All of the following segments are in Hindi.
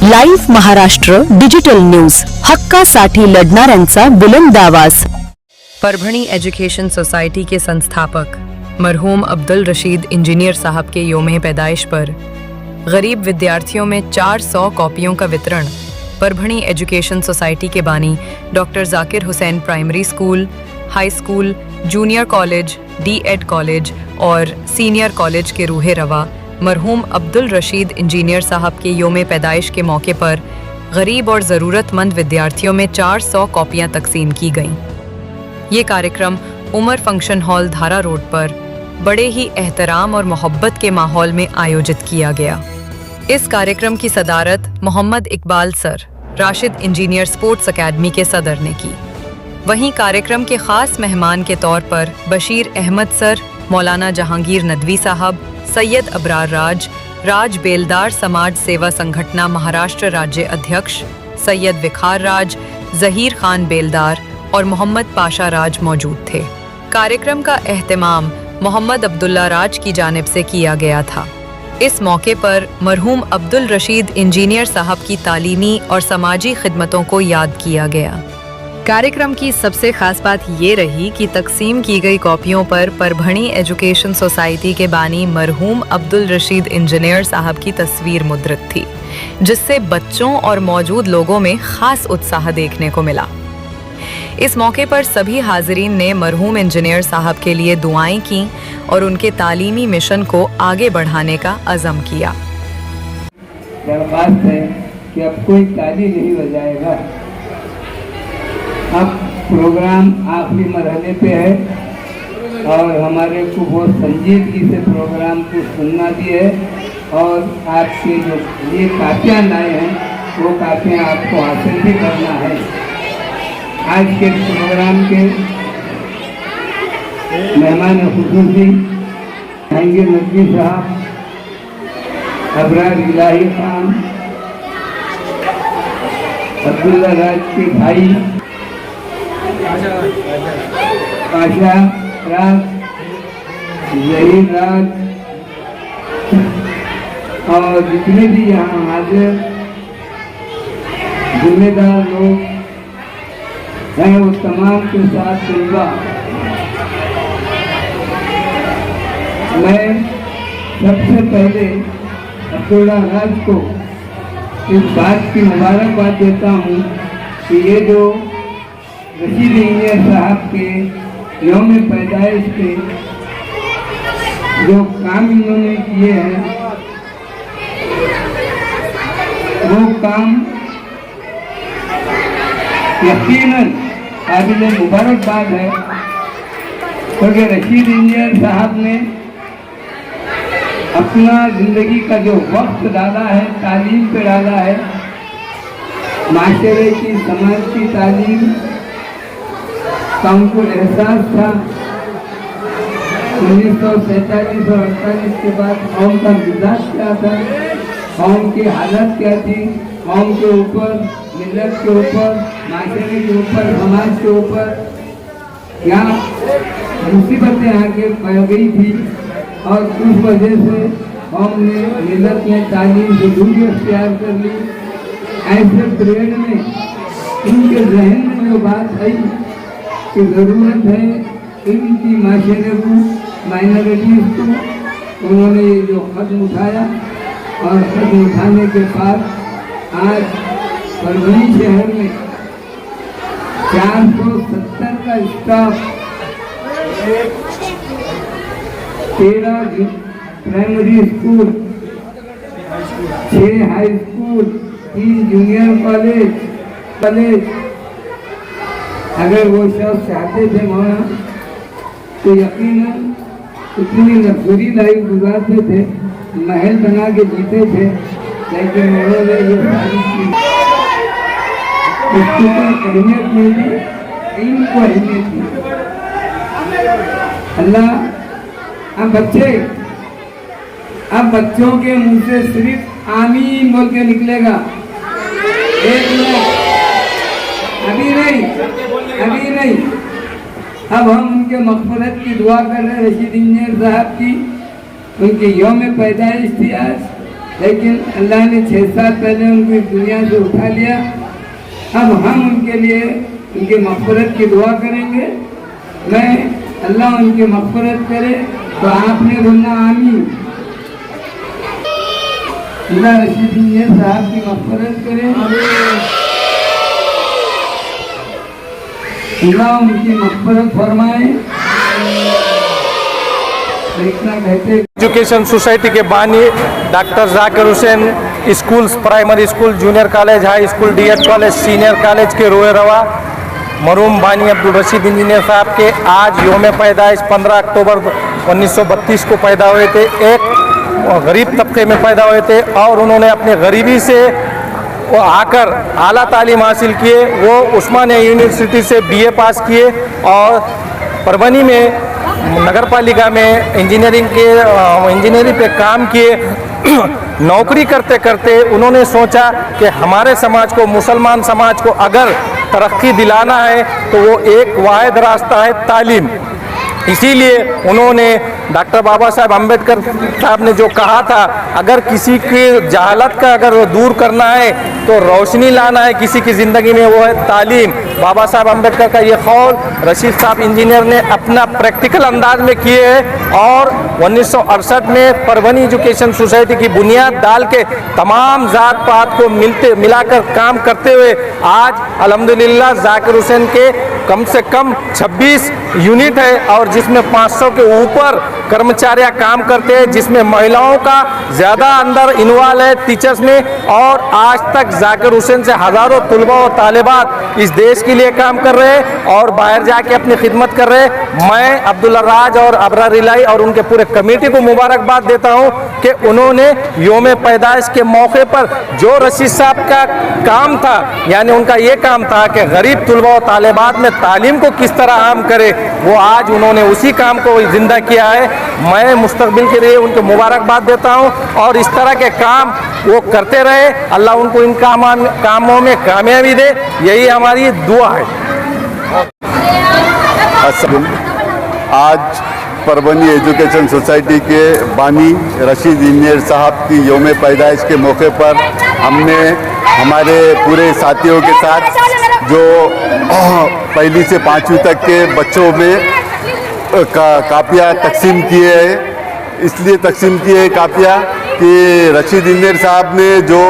लाईव्ह महाराष्ट्र डिजिटल न्यूज, हक्कासाठी लढणाऱ्यांचा बुलंद आवाज। परभणी एजुकेशन सोसाइटी के संस्थापक मरहूम अब्दुल रशीद इंजीनियर साहब के योम पैदाइश पर गरीब विद्यार्थियों में 400 कॉपियों का वितरण। परभणी एजुकेशन सोसाइटी के बानी doctor Zakir Hussain primary school, high school, junior college, D Ed college और सीनियर कॉलेज के रूहे रवा मरहूम अब्दुल रशीद इंजीनियर साहब के योम पैदाइश के मौके पर गरीब और ज़रूरतमंद विद्यार्थियों में 400 कॉपियां तकसीम की गईं। ये कार्यक्रम उमर फंक्शन हॉल धारा रोड पर बड़े ही एहतराम और मोहब्बत के माहौल में आयोजित किया गया। इस कार्यक्रम की सदारत Mohammad Iqbal sir, Rashid engineer sports academy के सदर ने की। वहीं कार्यक्रम के ख़ास मेहमान के तौर पर बशीर अहमद सर, मौलाना जहांगीर नदवी साहब, सैयद अबरार राज बेलदार समाज सेवा संगठना महाराष्ट्र राज्य अध्यक्ष सैयद विखार राज, जहीर खान बेलदार और मोहम्मद पाशा राज मौजूद थे। कार्यक्रम का एहतमाम मोहम्मद अब्दुल्ला राज की जानिब से किया गया था। इस मौके पर मरहूम अब्दुल रशीद इंजीनियर साहब की तालीमी और समाजी खिदमतों को याद किया गया। कार्यक्रम की सबसे खास बात ये रही कि तकसीम की गई कॉपियों पर परभणी एजुकेशन सोसाइटी के बानी मरहूम अब्दुल रशीद इंजीनियर साहब की तस्वीर मुद्रित थी, जिससे बच्चों और मौजूद लोगों में खास उत्साह देखने को मिला। इस मौके पर सभी हाजिरीन ने मरहूम इंजीनियर साहब के लिए दुआएं की और उनके तालीमी मिशन को आगे बढ़ाने का अज़म किया। दरख्वास्त है कि अब कोई ताली नहीं बजाएगा। अब प्रोग्राम आखिरी मरहले पे है और हमारे को बहुत संजीदगी से प्रोग्राम को सुनना भी है और आपके जो ये कापियाँ लाए हैं वो कापियाँ आपको हासिल भी करना है। आज के प्रोग्राम के मेहमान खुसूसी जहांगीर नदवी साहब, अबरार इलाही खान, अब्दुल्ला राज के भाई पाशा राज, जहीर राज और जितने भी यहाँ हाजिर जिम्मेदार लोग हैं वो तमाम के साथ मिलवा मैं सबसे पहले अब्दुल्ला राज को इस बात की मुबारकबाद देता हूँ कि ये जो रशीद इंजीनियर साहब के यौम पैदाइश के जो काम इन्होंने किए हैं वो काम यकीनन काबिल मुबारकबाद है, क्योंकि रशीद इंजीनियर साहब ने अपना ज़िंदगी का जो वक्त डाला है तालीम पे डाला है, माशरे की समाज की तालीम का उनको एहसास था। 1947 और 48 के बाद कौम का मिजाज क्या था, कौम की हालत क्या थी, कौम के ऊपर, मिलत के ऊपर, माशरे के ऊपर, समाज के ऊपर क्या मुसीबतें आके पड़ गई थी और उस वजह से कौम ने, मिलत ने तालीम से दूरी अख्तियार कर ली। ऐसे पीरियड में इनके जहन में जो बात आई कि ज़रूरत है इनकी माशरे को, माइनॉरिटीज़ को, उन्होंने ये जो कदम उठाया और कदम उठाने के बाद आज परभणी शहर में 470 का staff, 13 primary school, 6 high school, 3 junior college अगर वो शख्स चाहते थे वहाँ तो यकीनन इतनी लग्जरी लाइफ गुजारते थे, महल बना के जीते थे, लेकिन उन्होंने ये सारी चीज़ उसको अहमियत नहीं दी, इनको अहमियत दी। अल्लाह अब बच्चों के मुंह से सिर्फ आमीन बोल के निकलेगा। एक मिनट, अभी नहीं, अब हम उनके मग़फ़िरत की दुआ कर रहे हैं। रशीद इंजीनियर साहब की उनके यौम पैदाइश थी आज, लेकिन अल्लाह ने 6 साल पहले उनको इस दुनिया से उठा लिया। अब हम उनके लिए उनके मग़फ़िरत की दुआ करेंगे। मैं अल्लाह उनकी मग़फ़िरत करे तो आपने बोलना आमीन। अल्लाह रशीद इंजीनियर साहब की मग़फ़िरत करे, अल्लाह उनकी मग़फ़िरत फरमाए। इतना कहते एजुकेशन सोसाइटी के बानी doctor Zakir Hussain schools, primary school, junior college, high school, DEd college, senior college के रोए रवा मरहूम बानी अब्दुल रशीद इंजीनियर साहब के आज योम पैदाइश 15 अक्टूबर 1932 को पैदा हुए थे। एक गरीब तबके में पैदा हुए थे और उन्होंने अपनी गरीबी से वो आकर आला तालीम हासिल किए। वो उस्मानिया यूनिवर्सिटी से बीए पास किए और परभनी में नगर पालिका में इंजीनियरिंग पे काम किए। नौकरी करते करते उन्होंने सोचा कि हमारे समाज को, मुसलमान समाज को अगर तरक्की दिलाना है तो वो एक वाहिद रास्ता है तालीम। इसीलिए उन्होंने डॉक्टर बाबा साहब अम्बेडकर साहब ने जो कहा था, अगर किसी की जहालत का अगर दूर करना है तो रोशनी लाना है किसी की ज़िंदगी में, वो है तालीम। बाबा साहब अम्बेडकर का ये कौल रशीद साहब इंजीनियर ने अपना प्रैक्टिकल अंदाज में किए हैं और 1968 में परभनी एजुकेशन सोसाइटी की बुनियाद डाल के तमाम जात पात को मिलाकर काम करते हुए आज अल्हम्दुलिल्लाह जाकिर हुसैन के कम से कम 26 यूनिट है और जिसमें 500 के ऊपर कर्मचारियां काम करते हैं, जिसमें महिलाओं का ज़्यादा अंदर इन्वॉल्व है टीचर्स में। और आज तक जाकिर हुसैन से हज़ारों तलबा और तालिबात इस देश के लिए काम कर रहे हैं और बाहर जाके अपनी खिदमत कर रहे हैं। मैं अब्दुल्ला राज और अबरार इलाही और उनके पूरे कमेटी को मुबारकबाद देता हूं कि उन्होंने योम पैदाइश के मौके पर जो रशीद साहब का काम था, यानी उनका ये काम था कि गरीब तलबा और तालिबात में तालीम को किस तरह आम करे, वो आज उन्होंने उसी काम को जिंदा किया है। मैं मुस्तकबिल के लिए उनको मुबारकबाद देता हूं और इस तरह के काम वो करते रहे। अल्लाह उनको इन कामों में कामयाबी दे, यही हमारी दुआ है। आज परभनी एजुकेशन सोसाइटी के बानी रशीद इंजीनियर साहब की योम पैदाइश के मौके पर हमने हमारे पूरे साथियों के साथ जो पहली से 5वीं तक के बच्चों में कापियाँ तकसीम किए हैं। इसलिए तकसीम किए कापियाँ कि रशीद इंजीनियर साहब ने जो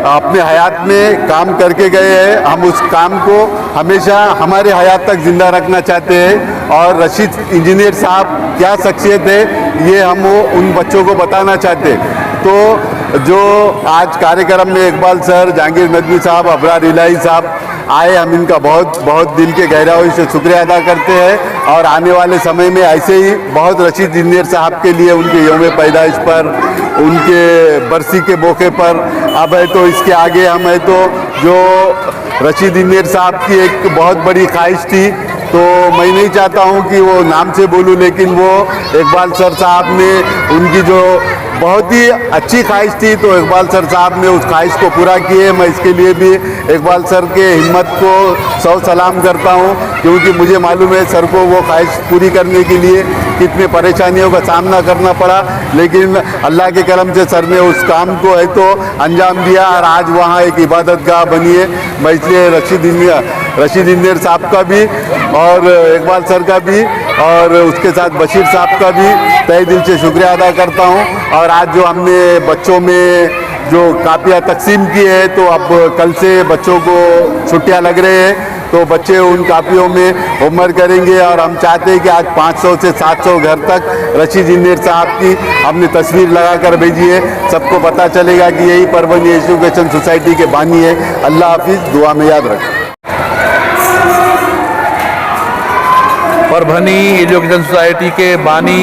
अपने हयात में काम करके गए हैं, हम उस काम को हमेशा हमारे हयात तक ज़िंदा रखना चाहते हैं। और रशीद इंजीनियर साहब क्या शख्सियत है ये हम उन बच्चों को बताना चाहते हैं। तो जो आज कार्यक्रम में इकबाल सर, जहांगीर नदवी साहब, अबरार इलाही साहब आए, हम इनका बहुत बहुत दिल के गहराई से शुक्रिया अदा करते हैं। और आने वाले समय में ऐसे ही बहुत रशीद इंजीनियर साहब के लिए उनके योम पैदाइश पर, उनके बरसी के मौके पर अब है तो इसके आगे हम है तो जो रशीद इंजीनियर साहब की एक बहुत बड़ी ख्वाहिश थी, तो मैं नहीं चाहता हूं कि वो नाम से बोलूं, लेकिन वो इकबाल सर साहब ने उनकी जो बहुत ही अच्छी ख्वाहिश थी तो इकबाल सर साहब ने उस ख्वाहिश को पूरा किए। मैं इसके लिए भी इकबाल सर के हिम्मत को 100 सलाम करता हूं, क्योंकि मुझे मालूम है सर को वो ख्वाहिश पूरी करने के लिए कितने परेशानियों का सामना करना पड़ा, लेकिन अल्लाह के करम से सर ने उस काम को है तो अंजाम दिया और आज वहाँ एक इबादत गाह बनी है। मैं इसलिए रशीद इंजीनियर साहब का भी और इकबाल सर का भी और उसके साथ बशीर साहब का भी तहे दिल से शुक्रिया अदा करता हूँ। और आज जो हमने बच्चों में जो कापियाँ तकसीम की है, तो अब कल से बच्चों को छुट्टियाँ लग रहे हैं, तो बच्चे उन कापियों में होमवर्क करेंगे। और हम चाहते हैं कि आज 500 से 700 घर तक रशीद इंजीनियर साहब की हमने तस्वीर लगा कर भेजी है। सबको पता चलेगा कि यही परभनी एजुकेशन सोसाइटी के बानी है। अल्लाह हाफिज़, दुआ में याद रखें। परभनी एजुकेशन सोसाइटी के बानी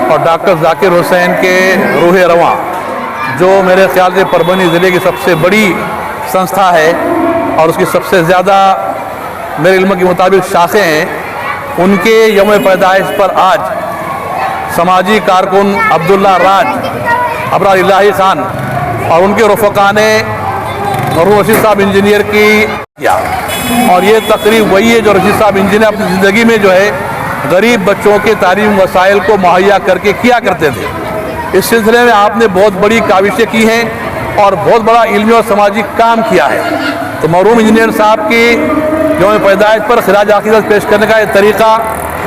और डॉक्टर जाकिर हुसैन के रूह रवां, जो मेरे ख्याल से परभनी ज़िले की सबसे बड़ी संस्था है और उसकी सबसे ज़्यादा मेरे इल्म के मुताबिक शाखें हैं, उनके यौम पैदाइश पर आज समाजी कारकुन अब्दुल्ला राज, अबरार इलाही खान और उनके रफ़क़ा ने मरहूम रशीद साहब इंजीनियर की किया। और ये तकरीब वही है जो रशीद साहब इंजीनियर अपनी ज़िंदगी में जो है गरीब बच्चों के तालीम वसाइल को मुहैया करके किया करते थे। इस सिलसिले में आपने बहुत बड़ी काविशें की हैं और बहुत बड़ा इल्मी और समाजी काम किया है। तो मरहूम इंजीनियर साहब की यौम पैदाइश पर खिराज अकीदत पेश करने का ये तरीक़ा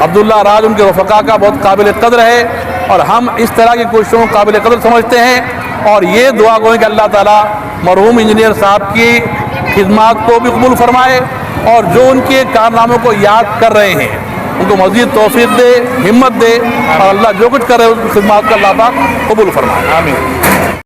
अब्दुल्ला राज उनके रफ़क़ा का बहुत काबिल क़द्र है और हम इस तरह की कोशिशों को काबिल क़द्र समझते हैं और ये दुआ गो कि अल्लाह ताला मरहूम इंजीनियर साहब की खिदमात को भी कबूल फरमाए और जो उनके कारनामों को याद कर रहे हैं उनको मज़ीद तौफ़ीक़ दे, हिम्मत दे और अल्लाह जो कुछ कर रहे हैं उसकी खिदमात का अल्लाह पाक कबूल फरमाए। आमीन।